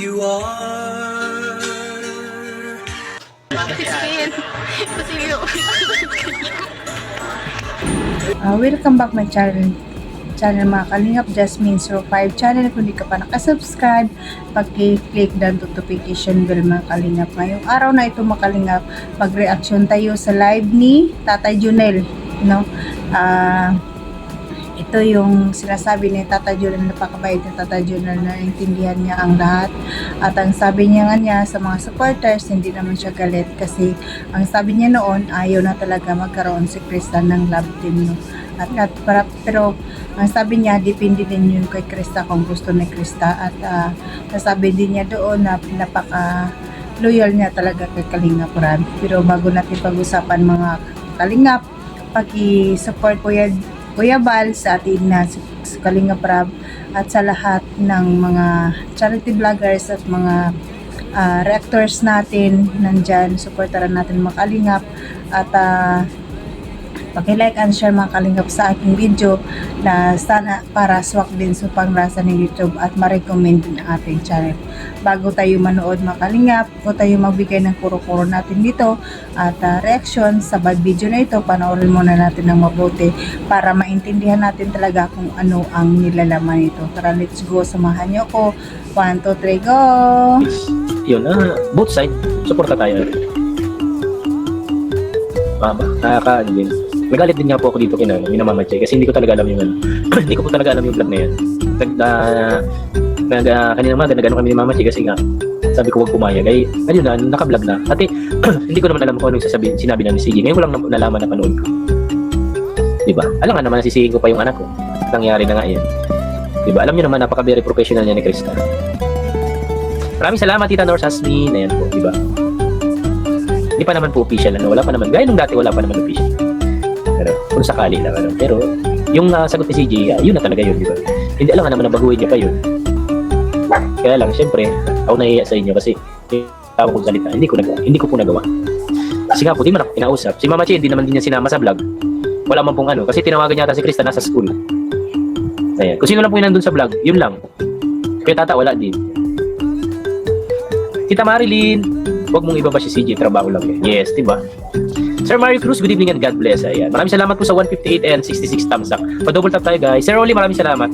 you are. Welcome back my channel mga Kalingap, Jasmine05 channel. Kung di ka pa nakasubscribe, pag-click ng notification bell mga Kalingap. Ngayong araw na ito mga Kalingap, mag-reaction tayo sa live ni Tatay Junel, no? Ito yung sinasabi ni Tatay Junel, napakabait ni Tatay Junel, na naintindihan niya ang lahat. At ang sabi niya nga niya sa mga supporters, hindi naman siya galit kasi ang sabi niya noon, ayaw na talaga magkaroon si Krista ng love team, no? Pero ang sabi niya, depende din yun kay Krista kung gusto ni Krista. At nasabi din niya doon na napaka loyal niya talaga kay Kalingap Rab. Pero bago natin pag-usapan mga Kalingap, paki-support Kuya Bal sa atin na sa Kalingap Rab at sa lahat ng mga charity vloggers at mga reactors natin nandyan. Supportaran natin mga Kalingap at paki-like and share mga Kalingap sa aking video na sana para swak din sa panglasa ng YouTube at ma-recommend din ang ating channel. Bago tayo manood mga Kalingap, o tayo magbigay ng kuro-kuro natin dito at reaction sa video na ito, panoorin muna natin ng mabuti para maintindihan natin talaga kung ano ang nilalaman nito. Tara, let's go, samahan niyo ako. 1, 2, 3, go! Yun, both side, suporta tayo. Nakaka-ano din. Nagalit din nga po ako dito kina Mama Che kasi hindi ko talaga alam yung hindi ko po talaga alam yung vlog na yan. Kanina umaga nag-ano kami ni Mama Che kasi nga sabi ko wag pumayag. Ay, ayun na, naka-vlog na. Ate, hindi ko naman alam kung anong sinabi na ni CJ. Ngayon ko lang nalaman na panood ko. Diba? Alam nga naman nasisihin ko pa yung anak ko. Nangyari na nga yan. Diba? Alam niyo naman napaka-very professional niya ni Krista. Maraming salamat Tita Nor Jasmine. Ayan po, diba? Hindi pa naman po official, wala pa naman. Gaya nung dati wala pa naman official. Pero kung sakali lang, pero yung sagot ni CJ, yun na talaga yun, di ba? Hindi alam nga naman na baguhin niya pa yun. Kaya lang, syempre, ako nahihiya sa inyo kasi tawag kong salita, hindi ko po nagawa. Kasi nga po, di man ako kinausap. Si Mama Che, hindi naman din niya sinama sa vlog. Wala man pong kasi tinawagan niya ata si Krista nasa school. Ayan. Kung sino lang po yung nandun sa vlog, yun lang. Kaya tata, wala din. Tita Marilyn, huwag mong ibaba si CJ, trabaho lang yan. Yes, di ba? Sir Mario Cruz, good evening and God bless. Ayan. Maraming salamat po sa 158 and 66 thumbs up. Pa-double tap tayo guys. Sir Oli, maraming salamat.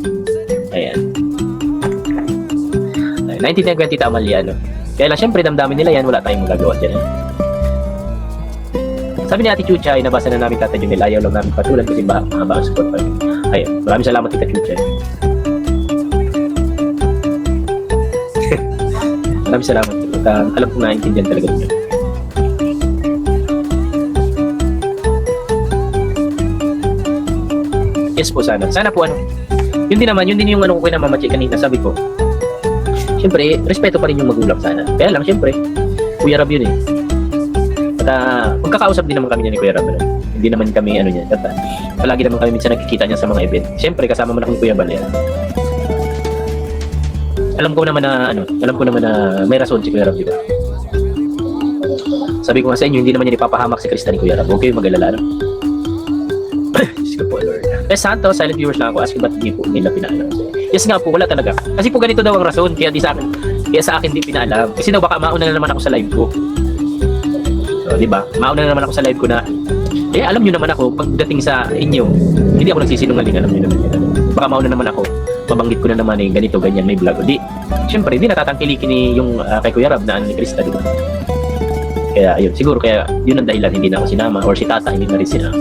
Ayan. Naintindihan ko yan Tita Amalia, no? Kaya lang, syempre, damdamin nila yan. Wala tayong magagawa dyan. Sabi ni Ate Chuchay, nabasa na namin Tata Junel. Ayaw lang namin patulan kasi mahaba ang support pa rin. Ayan. Maraming salamat Tita Chuchay. Maraming salamat. Alam ko naintindihan talaga niyo. Yes po, sana po yun din yung ko kay Mama Che kanina, sabi ko syempre respeto pa rin yung magulang sana, kaya lang syempre Kuya Rab yun at magkakausap din naman kami niya ni Kuya Rab, hindi naman kami niya at palagi naman kami minsan nagkikita niya sa mga event, syempre kasama mo na kung Kuya Bal yan. Alam ko naman na may rason si Kuya Rab, diba? Sabi ko nga sa inyo, hindi naman niya ipapahamak si Krista ni Kuya Rab, huwag kayong mag-alala, Diyos ko po, Lord. Santos, silent viewers lang ako, asking ba't hindi po nila pinaalam. Yes nga po, wala talaga. Kasi po ganito daw ang rason, kaya sa akin di pinaalam. Kasi daw baka mauna na naman ako sa live ko. So, di ba? Mauna na naman ako sa live ko na, alam nyo naman ako, pagdating sa inyo, hindi ako nagsisinungaling, alam nyo naman yan. Baka mauna naman ako, mabanggit ko na naman ganito, ganyan, may vlog. Di, syempre, di natatangkilikin ni yung kay Kuya Rab na ni Krista, di ba? Kaya, yun, siguro, kaya yun ang dahilan, hindi na ako sinama, or si Tata, hindi na rin sinama.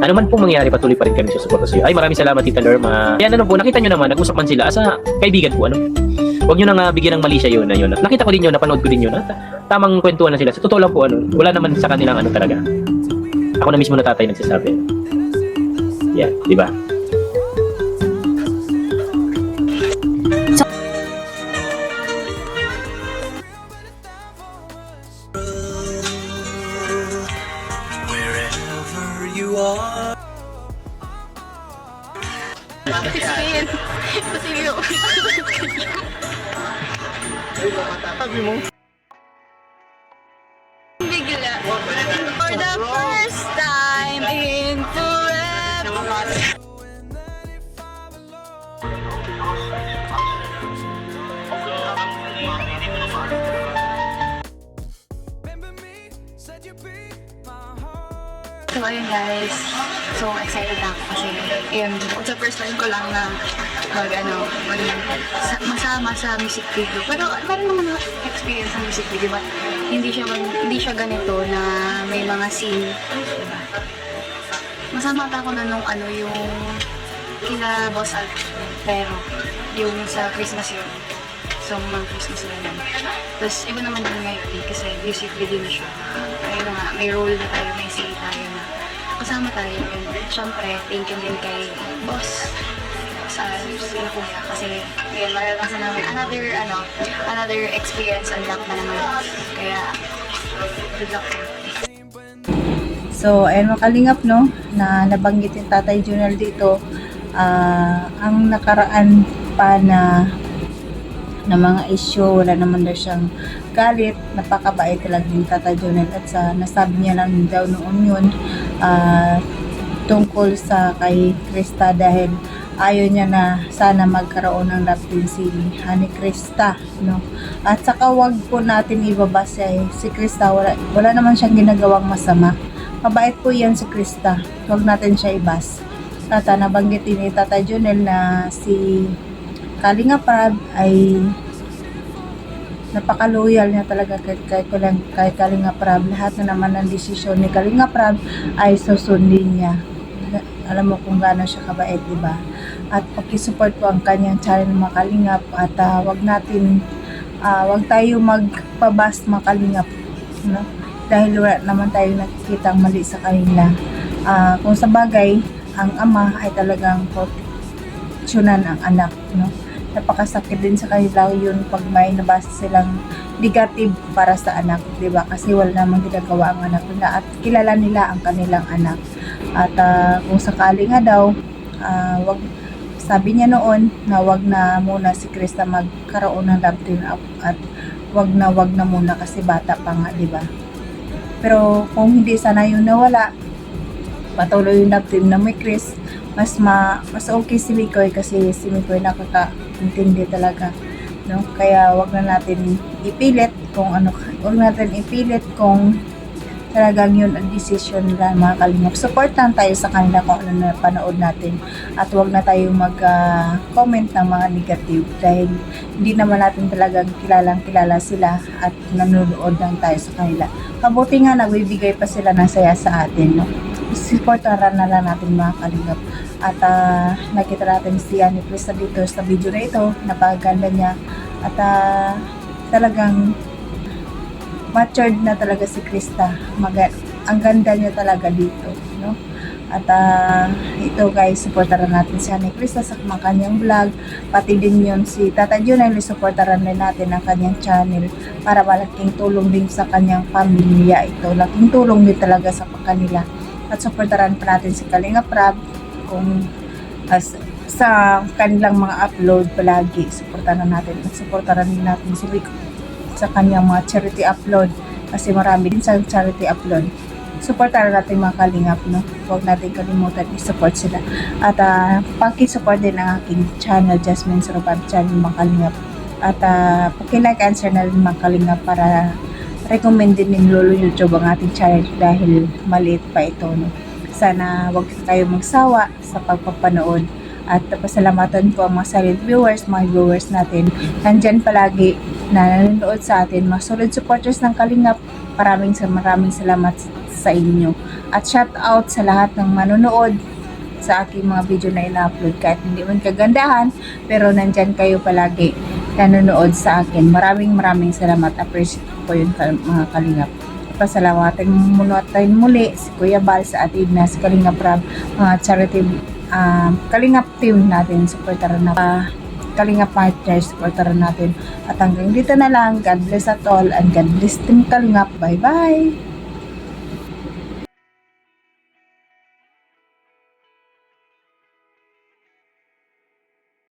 Ano man pong mangyari, patuloy pa rin kami sa suporta sa iyo. Ay, maraming salamat Tita Lerma. Yan po, nakita nyo naman, nag-usap man sila asa kaibigan po, Huwag nyo nang bigyan ng mali siya yun. Nakita ko din yun, napanood ko din yun. Tamang kwentuhan na sila. Sa totoo lang po, wala naman sa kanilang talaga. Ako na mismo na tatay nagsasabi. Yan, di ba? Wherever you are. Bigla. For the first time in forever. So, ayun guys. So, excited na ako kasi ayun, sa first time ko lang na masama sa music video. Pero meron naman ako experience sa music video, but hindi siya ganito na may mga scene. Diba? Masama pa ako na nung yung kila Boss Al, pero yung sa Christmas yun. So, mga Christmas na lang. Tapos, iba naman din ngayon kasi music video na siya. Ayun na nga, may role na tayo, may say tayo na kasama tayo. And syempre, thank you din kay Boss sa sila kuya. Kasi, yun, maranasan namin another experience unlock na naman. Kaya, good luck. So, ayun mga kalingap, no, na nabanggit yung Tatay Junel dito, ang nakaraan pa na mga issue, wala naman daw siyang galit, napakabait talaga yung Tatay Junel at nasabi niya lang daw noon yun tungkol sa kay Krista dahil ayaw niya na sana magkaroon ng love team si Honey Krista, no? At saka wag po natin ibabasa si Krista, wala naman siyang ginagawang masama. Mabait po yan si Krista. Huwag natin siya ibas. At nabanggit din ni Tatay Junel na si Kalinga Prab ay napaka-loyal niya talaga kay Kalinga Prab. Lahat na naman ng desisyon ni Kalinga Prab ay susundin niya. Alam mo kung gaano siya kabait, diba? At pakisupport po ang kanyang channel mga Kalingap at wag tayo magpabas mga Kalingap, no? Dahil wala naman tayo nakikita mali sa kanila. Kung sa bagay, ang ama ay talagang proteksyonan ang anak, no? Napakasakit din sa kanila yun pag may nabasa silang negative para sa anak, di ba? Kasi wala namang ginagawa ang anak nila at kilala nila ang kanilang anak. At kung sakali nga daw, sabi niya noon na wag na muna si Krista magkaroon ng love team at wag na muna kasi bata pa nga, di ba? Pero kung hindi sana yun nawala, patuloy yung love team na may Chris, mas okay si Mikoy kasi si Mikoy nakakaintindi talaga, no? Kaya wag na natin ipilit kung talagang yun ang decision nila mga Kalingap. Support lang tayo sa kanila kung ano na panood natin at wag na tayo mag-comment ng mga negative dahil hindi naman natin talagang kilala sila at nanonood lang tayo sa kanila. Mabuti nga nagbibigay pa sila ng saya sa atin, no? Supportaran na lang natin mga Kalingap. At nakita natin si Honey Krista dito sa video na ito, napakaganda niya at talagang matured na talaga si Krista. Ang ganda niya talaga dito, no? At ito guys, supportaran natin si Honey Krista sa mga kanyang vlog, pati din yun si Tata Junel, supportaran din natin ang kanyang channel para malaking tulong din sa kanyang pamilya ito. Laking tulong din talaga sa kanila. At supportaran pa natin si Kalinga Prab kung sa kanilang mga upload palagi. Supportaran natin at supportaran din natin si Rico sa kanyang mga charity upload kasi marami din sa charity upload. Supportaran natin mga Kalingap, no? Huwag natin kalimutan i-support sila. At paki-support din ang aking channel, Jasmine Sarabab channel mga Kalingap. At paki-like and share na rin mga Kalingap para recommend din ng Lolo YouTube ang ating channel dahil maliit pa ito, no? Sana huwag kayo magsawa sa pagpapanood. At pasalamatan ko ang mga silent viewers, mga viewers natin. Nandyan palagi na nanonood sa atin, mga solid supporters ng Kalingap. Maraming salamat sa inyo. At shout out sa lahat ng manonood sa aking mga video na ina-upload kahit hindi man kagandahan, pero nandyan kayo palagi nanonood sa akin. Maraming salamat. Appreciate ko yun mga Kalingap. Pasalamatan muna tayo muli si Kuya Bal sa atin na si Kalinga Prab, mga charity Kalingap team natin, supportaran na Kalingap partners, supportaran natin. At hanggang dito na lang, God bless at all and God bless Team Kalingap. Bye bye!